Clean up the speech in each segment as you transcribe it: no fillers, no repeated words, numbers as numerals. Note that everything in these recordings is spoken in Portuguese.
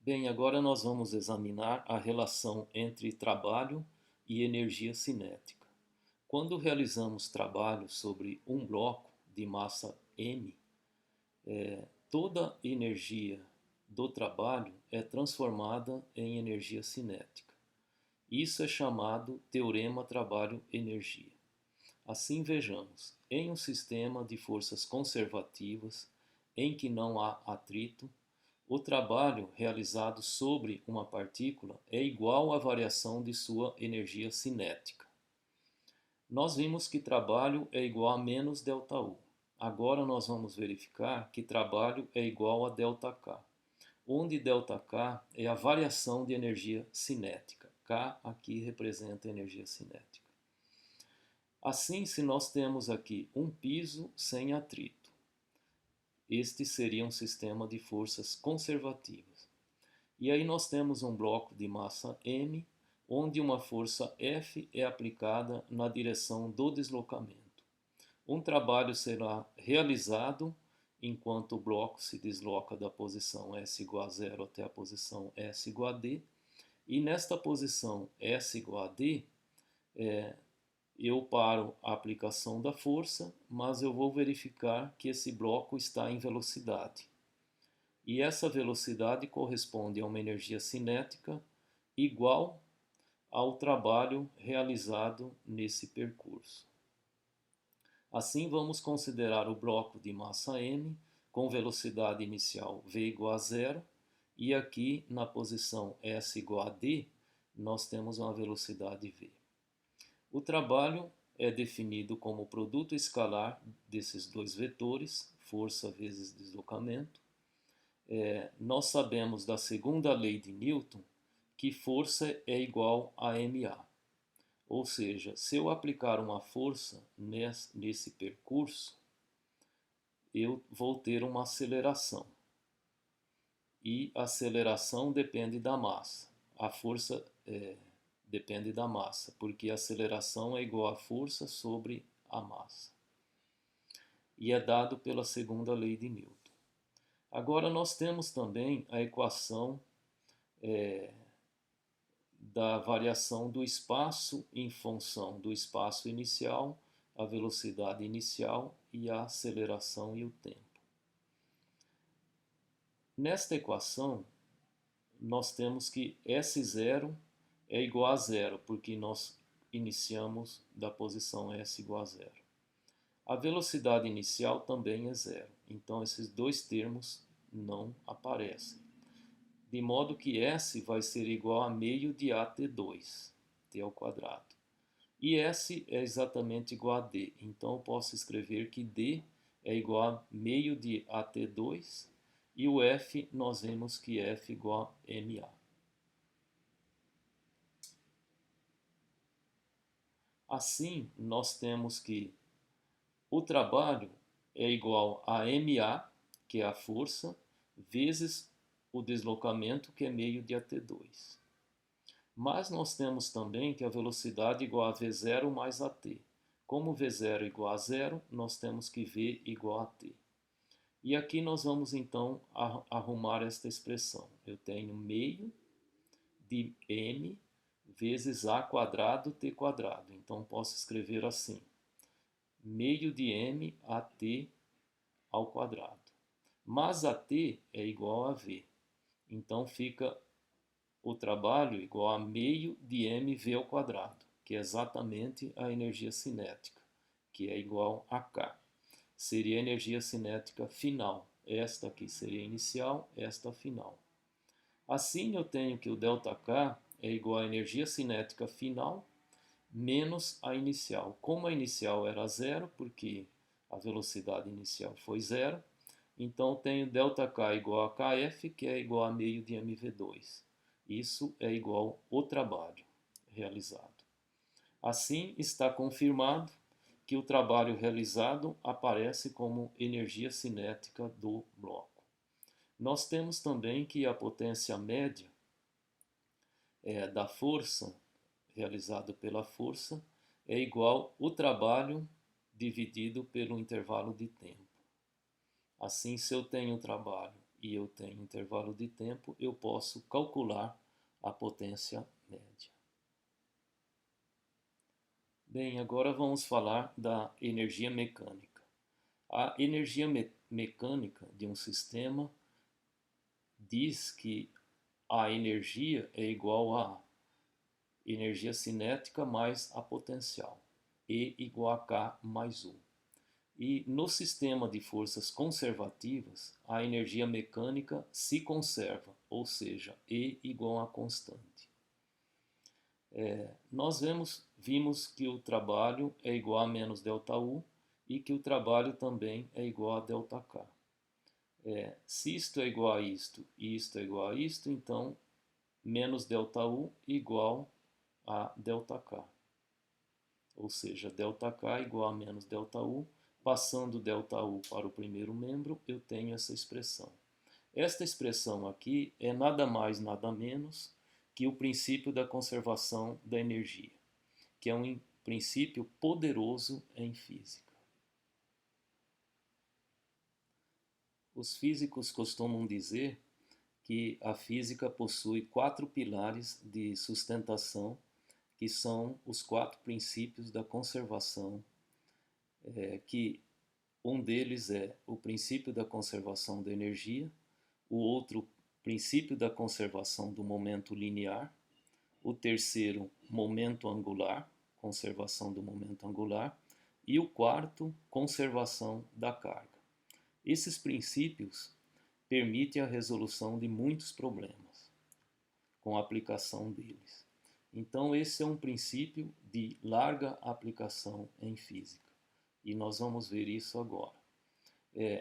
Bem, agora nós vamos examinar a relação entre trabalho e energia cinética. Quando realizamos trabalho sobre um bloco de massa m, toda energia do trabalho é transformada em energia cinética. Isso é chamado teorema trabalho-energia. Assim, vejamos, em um sistema de forças conservativas em que não há atrito, o trabalho realizado sobre uma partícula é igual à variação de sua energia cinética. Nós vimos que trabalho é igual a menos ΔU. Agora nós vamos verificar que trabalho é igual a ΔK, onde ΔK é a variação de energia cinética. K aqui representa a energia cinética. Assim, se nós temos aqui um piso sem atrito, este seria um sistema de forças conservativas. E aí nós temos um bloco de massa m, onde uma força F é aplicada na direção do deslocamento. Um trabalho será realizado enquanto o bloco se desloca da posição S igual a zero até a posição S igual a D. E nesta posição S igual a D, eu paro a aplicação da força, mas eu vou verificar que esse bloco está em velocidade. E essa velocidade corresponde a uma energia cinética igual ao trabalho realizado nesse percurso. Assim, vamos considerar o bloco de massa m com velocidade inicial v igual a zero, e aqui na posição S igual a D, nós temos uma velocidade v. O trabalho é definido como o produto escalar desses dois vetores, força vezes deslocamento. Nós sabemos da segunda lei de Newton que força é igual a ma. Ou seja, se eu aplicar uma força nesse percurso, eu vou ter uma aceleração. E a aceleração depende da massa. A força depende da massa, porque a aceleração é igual à força sobre a massa. E é dado pela segunda lei de Newton. Agora nós temos também a equação da variação do espaço em função do espaço inicial, a velocidade inicial e a aceleração e o tempo. Nesta equação, nós temos que S0 é igual a zero, porque nós iniciamos da posição S igual a zero. A velocidade inicial também é zero, então esses dois termos não aparecem. De modo que S vai ser igual a meio de AT2, T ao quadrado. E S é exatamente igual a D, então eu posso escrever que D é igual a meio de AT2, e o F nós vemos que F é igual a MA. Assim, nós temos que o trabalho é igual a MA, que é a força, vezes o deslocamento, que é meio de AT2. Mas nós temos também que a velocidade é igual a V0 mais AT. Como V0 é igual a zero, nós temos que V igual a T. E aqui nós vamos então arrumar esta expressão. Eu tenho meio de M vezes A quadrado T quadrado. Então posso escrever assim: meio de M AT ao quadrado. Mas AT é igual a V. Então fica o trabalho igual a meio de mv ao quadrado, que é exatamente a energia cinética, que é igual a K. Seria a energia cinética final. Esta aqui seria inicial, esta final. Assim, eu tenho que o ΔK é igual à energia cinética final menos a inicial. Como a inicial era zero, porque a velocidade inicial foi zero, então eu tenho ΔK igual a KF, que é igual a meio de mv2. Isso é igual ao trabalho realizado. Assim, está confirmado que o trabalho realizado aparece como energia cinética do bloco. Nós temos também que a potência média da força realizada pela força é igual ao trabalho dividido pelo intervalo de tempo. Assim, se eu tenho trabalho e eu tenho intervalo de tempo, eu posso calcular a potência média. Bem, agora vamos falar da energia mecânica. A energia mecânica de um sistema diz que a energia é igual a energia cinética mais a potencial, E igual a K mais U. E no sistema de forças conservativas, a energia mecânica se conserva, ou seja, E igual a constante. Nós vimos que o trabalho é igual a menos ΔU e que o trabalho também é igual a ΔK. Se isto é igual a isto e isto é igual a isto, então menos ΔU igual a ΔK. Ou seja, ΔK igual a menos ΔU. Passando ΔU para o primeiro membro, eu tenho essa expressão. Esta expressão aqui é nada mais, nada menos que o princípio da conservação da energia, que é um princípio poderoso em física. Os físicos costumam dizer que a física possui 4 pilares de sustentação, que são os 4 princípios da conservação, que um deles é o princípio da conservação da energia, o outro, princípio da conservação do momento linear, o terceiro, momento angular, conservação do momento angular, e o quarto, conservação da carga. Esses princípios permitem a resolução de muitos problemas com a aplicação deles. Então, esse é um princípio de larga aplicação em física, e nós vamos ver isso agora.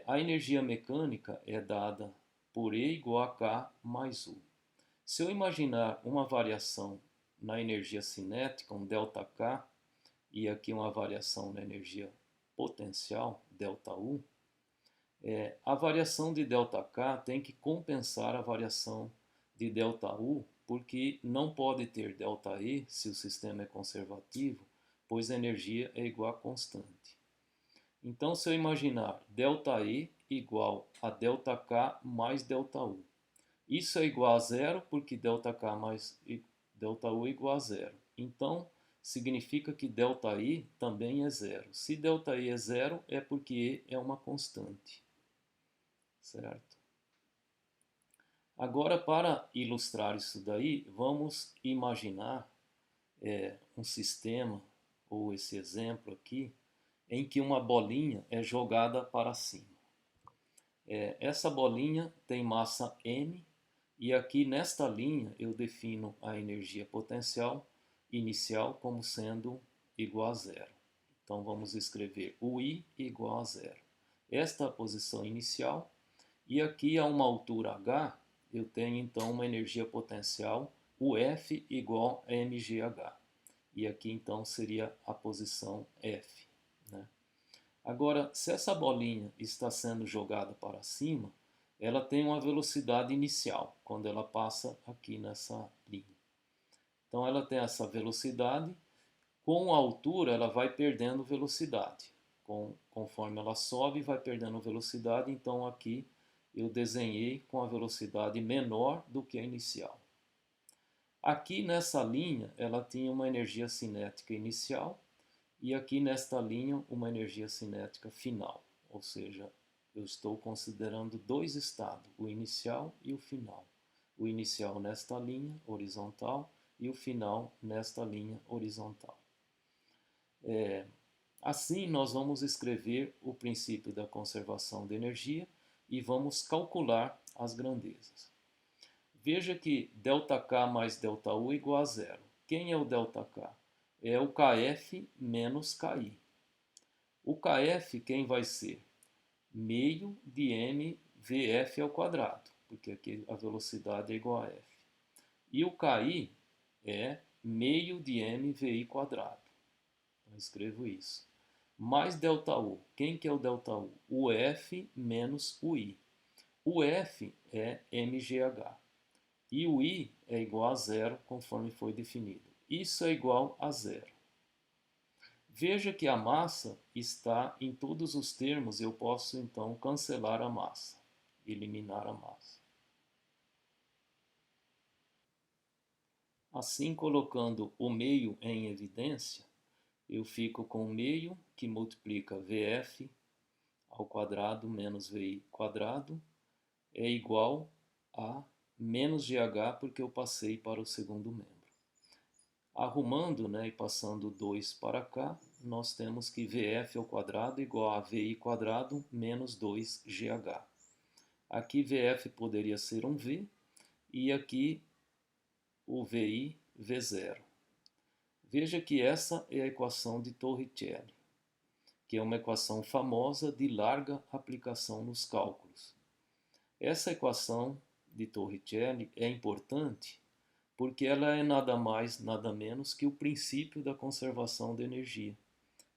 A energia mecânica é dada por E igual a K mais U. Se eu imaginar uma variação na energia cinética, um ΔK, e aqui uma variação na energia potencial, ΔU, a variação de ΔK tem que compensar a variação de ΔU, porque não pode ter ΔE se o sistema é conservativo, pois a energia é igual a constante. Então, se eu imaginar ΔE igual a ΔK mais ΔU, isso é igual a zero porque ΔK mais ΔU é igual a zero. Então, significa que ΔI também é zero. Se ΔI é zero, é porque E é uma constante. Certo? Agora, para ilustrar isso daí, vamos imaginar um sistema, ou esse exemplo aqui, em que uma bolinha é jogada para cima. Essa bolinha tem massa m, e aqui nesta linha eu defino a energia potencial inicial como sendo igual a zero. Então vamos escrever UI igual a zero. Esta é a posição inicial, e aqui a uma altura h eu tenho então uma energia potencial UF igual a mgh. E aqui então seria a posição F, né? Agora, se essa bolinha está sendo jogada para cima, ela tem uma velocidade inicial, quando ela passa aqui nessa linha. Então ela tem essa velocidade, com a altura ela vai perdendo velocidade. Conforme ela sobe, vai perdendo velocidade, então aqui eu desenhei com a velocidade menor do que a inicial. Aqui nessa linha, ela tinha uma energia cinética inicial, e aqui nesta linha uma energia cinética final, ou seja, eu estou considerando dois estados, o inicial e o final. O inicial nesta linha horizontal e o final nesta linha horizontal. Assim, nós vamos escrever o princípio da conservação de energia e vamos calcular as grandezas. Veja que ΔK mais ΔU igual a zero. Quem é o ΔK? É o Kf menos Ki. O Kf, quem vai ser? Meio de mVf ao quadrado, porque aqui a velocidade é igual a f. E o Ki é meio de mVi quadrado. Então, eu escrevo isso. Mais ΔU. Quem que é o ΔU? O F menos o I. O F é mgh. E o I é igual a zero, conforme foi definido. Isso é igual a zero. Veja que a massa está em todos os termos, eu posso então cancelar a massa. eliminar a massa. Assim, colocando o meio em evidência, eu fico com o meio que multiplica Vf ao quadrado menos Vi quadrado é igual a menos GH, porque eu passei para o segundo membro. Arrumando, né, e passando 2 para cá, nós temos que Vf ao quadrado igual a Vi quadrado menos 2GH. Aqui Vf poderia ser um V e aqui o Vi V0. Veja que essa é a equação de Torricelli, que é uma equação famosa de larga aplicação nos cálculos. Essa equação de Torricelli é importante porque ela é nada mais, nada menos que o princípio da conservação de energia,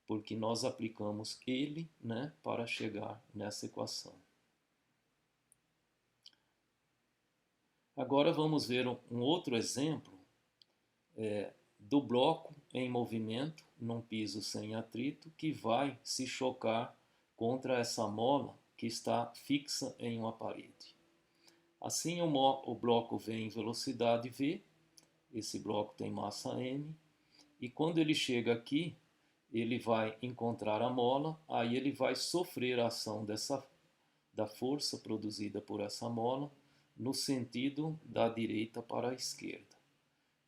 porque nós aplicamos ele, né, para chegar nessa equação. Agora vamos ver um outro exemplo do bloco em movimento num piso sem atrito que vai se chocar contra essa mola que está fixa em uma parede. Assim o bloco vem em velocidade v, esse bloco tem massa m, e quando ele chega aqui, ele vai encontrar a mola, aí ele vai sofrer a ação da força produzida por essa mola no sentido da direita para a esquerda.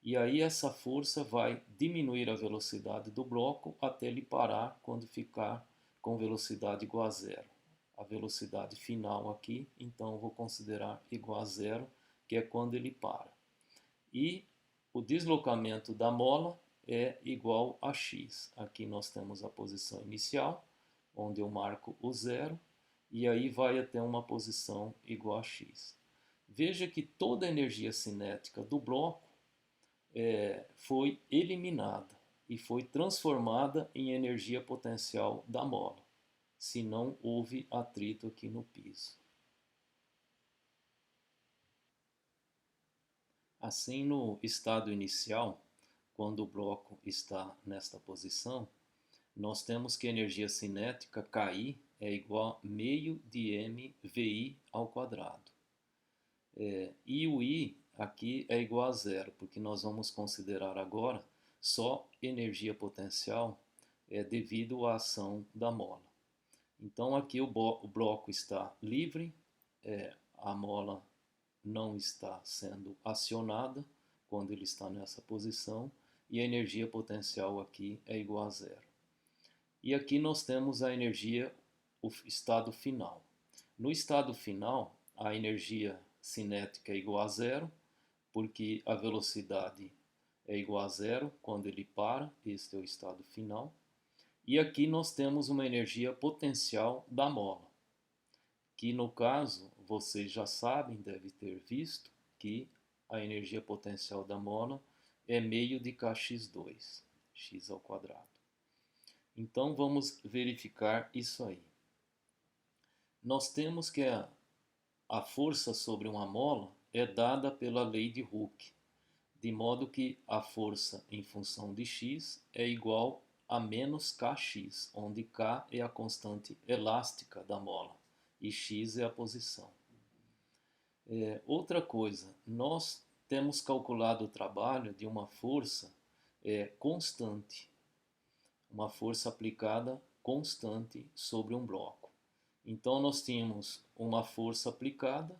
E aí essa força vai diminuir a velocidade do bloco até ele parar quando ficar com velocidade igual a zero. A velocidade final aqui, então eu vou considerar igual a zero, que é quando ele para. E o deslocamento da mola é igual a x. Aqui nós temos a posição inicial, onde eu marco o zero, e aí vai até uma posição igual a x. Veja que toda a energia cinética do bloco foi eliminada e foi transformada em energia potencial da mola, se não houve atrito aqui no piso. Assim, no estado inicial, quando o bloco está nesta posição, nós temos que a energia cinética KI é igual a meio de mVi ao quadrado. E o I aqui é igual a zero, porque nós vamos considerar agora só energia potencial devido à ação da mola. Então aqui o bloco está livre, a mola não está sendo acionada quando ele está nessa posição, e a energia potencial aqui é igual a zero. E aqui nós temos a energia, o estado final. No estado final, a energia cinética é igual a zero, porque a velocidade é igual a zero quando ele para, este é o estado final. E aqui nós temos uma energia potencial da mola, que no caso, vocês já sabem, devem ter visto, que a energia potencial da mola é meio de kx2, x ao quadrado. Então vamos verificar isso aí. Nós temos que a força sobre uma mola é dada pela lei de Hooke, de modo que a força em função de x é igual a menos kx, onde k é a constante elástica da mola e x é a posição. Outra coisa, nós temos calculado o trabalho de uma força constante, uma força aplicada constante sobre um bloco. Então nós tínhamos uma força aplicada,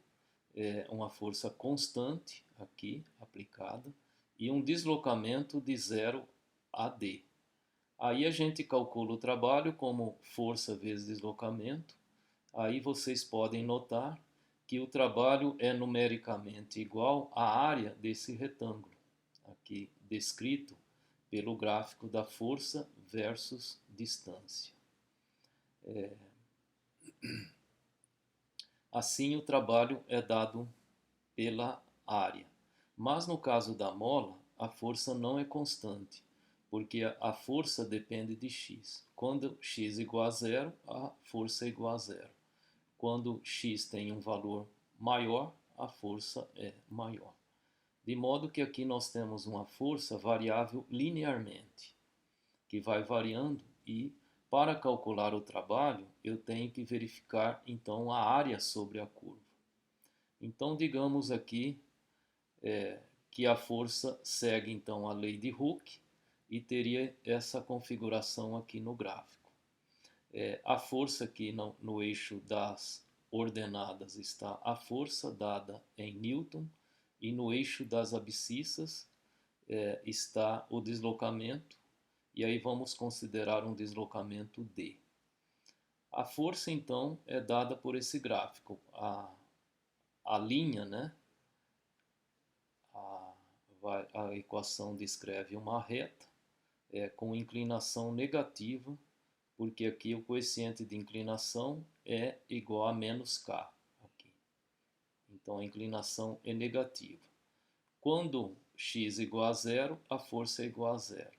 uma força constante aqui aplicada e um deslocamento de 0 a d. Aí a gente calcula o trabalho como força vezes deslocamento. Aí vocês podem notar que o trabalho é numericamente igual à área desse retângulo, aqui descrito pelo gráfico da força versus distância. Assim, o trabalho é dado pela área. Mas no caso da mola, a força não é constante, porque a força depende de x. Quando x é igual a zero, a força é igual a zero. Quando x tem um valor maior, a força é maior. De modo que aqui nós temos uma força variável linearmente, que vai variando, e para calcular o trabalho eu tenho que verificar então a área sobre a curva. Então, digamos aqui que a força segue então a lei de Hooke e teria essa configuração aqui no gráfico. A força aqui no eixo das ordenadas está a força dada em Newton e no eixo das abscissas está o deslocamento, e aí vamos considerar um deslocamento D. A força então é dada por esse gráfico. A linha, né? A equação descreve uma reta com inclinação negativa, porque aqui o coeficiente de inclinação é igual a menos k. Aqui. Então a inclinação é negativa. Quando x igual a zero, a força é igual a zero.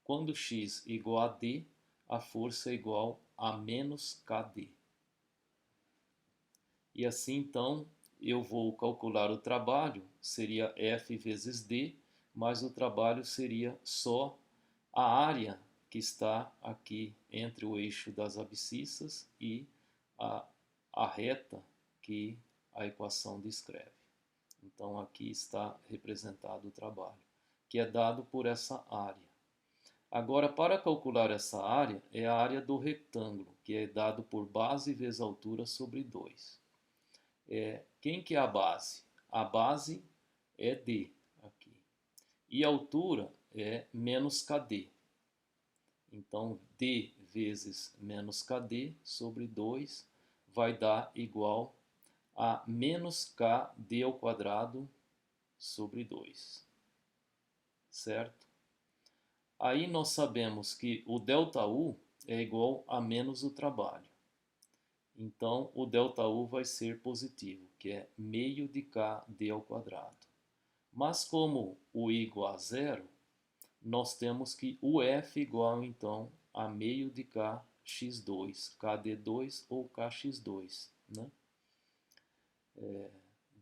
Quando x igual a d, a força é igual a menos kd. E assim então eu vou calcular o trabalho, seria F vezes D, mas o trabalho seria só a área que está aqui entre o eixo das abscissas e a reta que a equação descreve. Então aqui está representado o trabalho, que é dado por essa área. Agora, para calcular essa área, é a área do retângulo, que é dado por base vezes altura sobre 2. Quem que é a base? A base é D aqui. E a altura é menos KD. Então, D vezes menos KD sobre 2 vai dar igual a menos KD ao quadrado sobre 2. Certo? Aí nós sabemos que o ΔU é igual a menos o trabalho. Então, o ΔU vai ser positivo, que é meio de KD ao quadrado. Mas como o I igual a zero, nós temos que o F igual, então, a meio de kx2, kd2 ou kx2, né?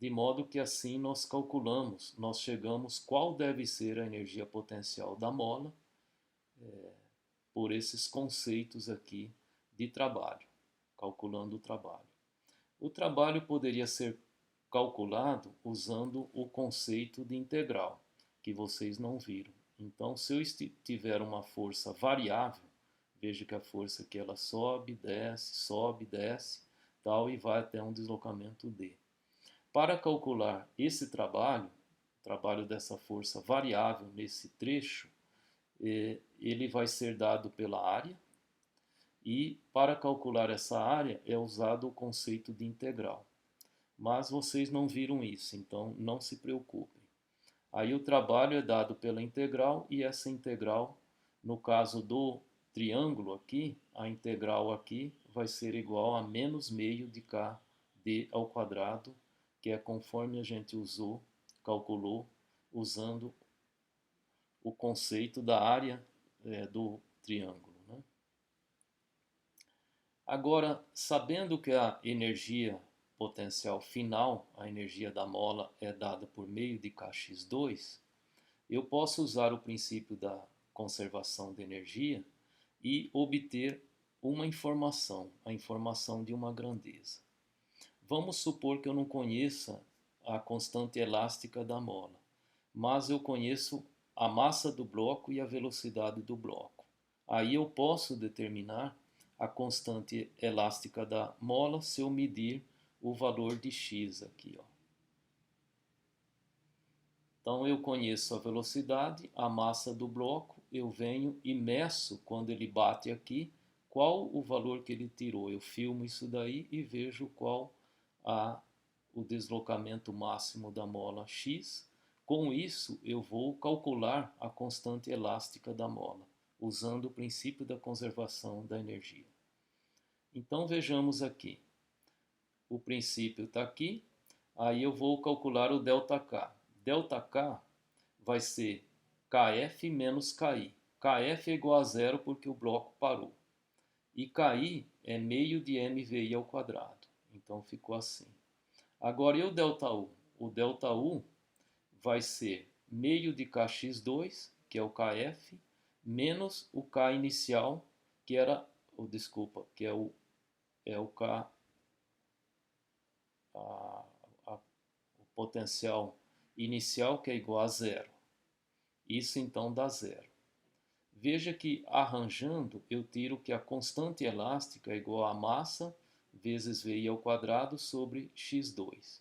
De modo que assim nós calculamos, nós chegamos qual deve ser a energia potencial da mola por esses conceitos aqui de trabalho, calculando o trabalho. O trabalho poderia ser calculado usando o conceito de integral, que vocês não viram. Então, se eu tiver uma força variável, veja que a força aqui ela sobe, desce, tal, e vai até um deslocamento D. Para calcular esse trabalho, o trabalho dessa força variável nesse trecho, ele vai ser dado pela área, e para calcular essa área é usado o conceito de integral. Mas vocês não viram isso, então não se preocupem. Aí o trabalho é dado pela integral, e essa integral, no caso do triângulo aqui, a integral aqui vai ser igual a menos meio de kd ao quadrado, que é conforme a gente calculou, usando o conceito da área do triângulo. Né? Agora, sabendo que a energia potencial final, a energia da mola, é dada por meio de kx2, eu posso usar o princípio da conservação de energia e obter uma informação, a informação de uma grandeza. Vamos supor que eu não conheça a constante elástica da mola, mas eu conheço a massa do bloco e a velocidade do bloco. Aí eu posso determinar a constante elástica da mola se eu medir o valor de x aqui, ó. Então eu conheço a velocidade, a massa do bloco, eu venho e meço quando ele bate aqui, qual o valor que ele tirou. Eu filmo isso daí e vejo qual o deslocamento máximo da mola x. Com isso eu vou calcular a constante elástica da mola, usando o princípio da conservação da energia. Então vejamos aqui. O princípio está aqui, aí eu vou calcular o ΔK. ΔK vai ser Kf menos Ki. Kf é igual a zero porque o bloco parou. E Ki é meio de mvi ao quadrado. Então ficou assim. Agora, e o ΔU? O ΔU vai ser meio de kx2, que é o Kf, menos o K inicial, que era, que é o K, a potencial inicial, que é igual a zero. Isso então dá zero. Veja que arranjando, eu tiro que a constante elástica é igual a massa vezes VI ao quadrado sobre x2.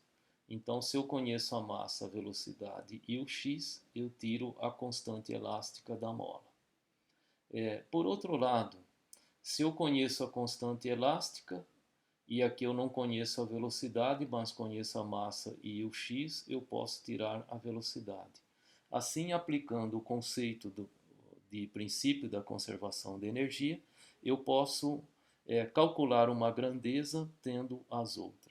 Então, se eu conheço a massa, a velocidade e o x, eu tiro a constante elástica da mola. Por outro lado, se eu conheço a constante elástica, e aqui eu não conheço a velocidade, mas conheço a massa e o x, eu posso tirar a velocidade. Assim, aplicando o conceito de princípio da conservação de energia, eu posso calcular uma grandeza tendo as outras.